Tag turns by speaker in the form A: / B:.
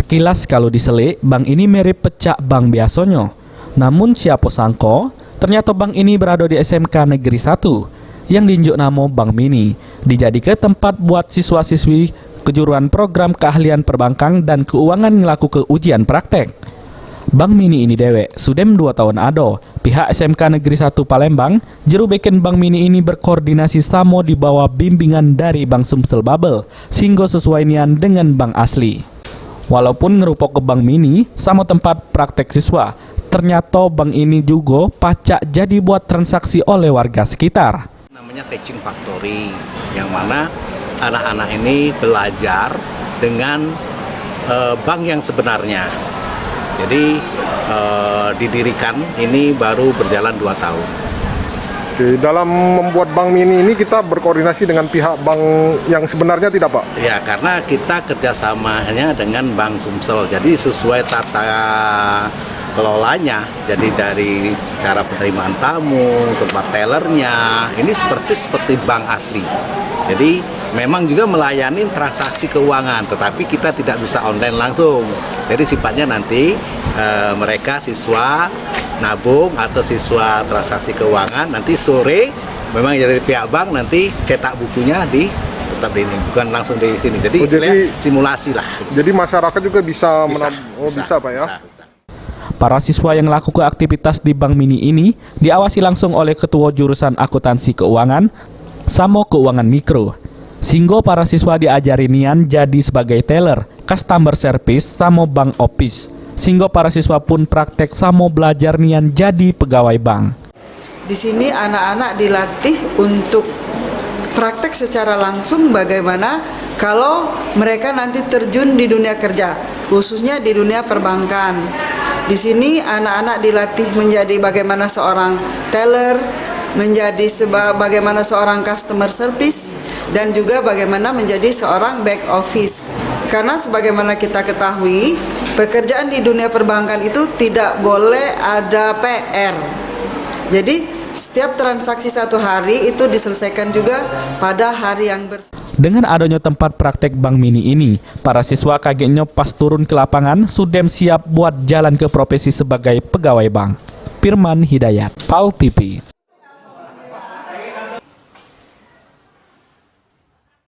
A: Sekilas kalau diselik, bank ini mirip pecak bank biasanya. Namun siapa sangka, ternyata bank ini berada di SMK Negeri 1 yang diunjuk nama Bank Mini, dijadikan tempat buat siswa-siswi kejuruan program keahlian perbankan dan keuangan ngelaku ke ujian praktek. Bank Mini ini dewek, sudem 2 tahun ado. Pihak SMK Negeri 1 Palembang, juru bikin Bank Mini ini berkoordinasi sama di bawah bimbingan dari Bank Sumsel Babel, sehingga sesuai nian dengan bank asli. Walaupun ngerupok ke Bank Mini sama tempat praktek siswa, ternyata bank ini juga pacak jadi buat transaksi oleh warga sekitar.
B: Namanya Teaching Factory, yang mana anak-anak ini belajar dengan bank yang sebenarnya. Jadi didirikan ini baru berjalan 2 tahun.
C: Oke, dalam membuat Bank Mini ini kita berkoordinasi dengan pihak bank yang sebenarnya tidak, Pak?
B: Ya, karena kita kerjasamanya dengan Bank Sumsel, jadi sesuai tata kelolanya. Jadi dari cara penerimaan tamu, tempat tellernya, ini seperti bank asli. Jadi memang juga melayani transaksi keuangan, tetapi kita tidak bisa online langsung. Jadi sifatnya nanti mereka siswa nabung atau siswa transaksi keuangan, nanti sore memang dari pihak bank nanti cetak bukunya di tetap ini, bukan langsung di sini. Jadi simulasi lah.
C: Jadi masyarakat juga bisa bisa Pak ya?
B: Bisa.
A: Para siswa yang melakukan aktivitas di Bank Mini ini diawasi langsung oleh Ketua Jurusan Akuntansi Keuangan sama Keuangan Mikro. Sehingga para siswa diajari nian jadi sebagai teller, customer service sama bank office. Sehingga para siswa pun praktek sama belajar nian jadi pegawai bank.
D: Di sini anak-anak dilatih untuk praktek secara langsung bagaimana kalau mereka nanti terjun di dunia kerja, khususnya di dunia perbankan. Di sini anak-anak dilatih menjadi bagaimana seorang teller, menjadi bagaimana seorang customer service, dan juga bagaimana menjadi seorang back office. Karena sebagaimana kita ketahui, pekerjaan di dunia perbankan itu tidak boleh ada PR. Jadi setiap transaksi 1 hari itu diselesaikan juga pada hari yang bersama.
A: Dengan adanya tempat praktek Bank Mini ini, para siswa kagetnya pas turun ke lapangan sudem siap buat jalan ke profesi sebagai pegawai bank. Firman Hidayat, PAL TV.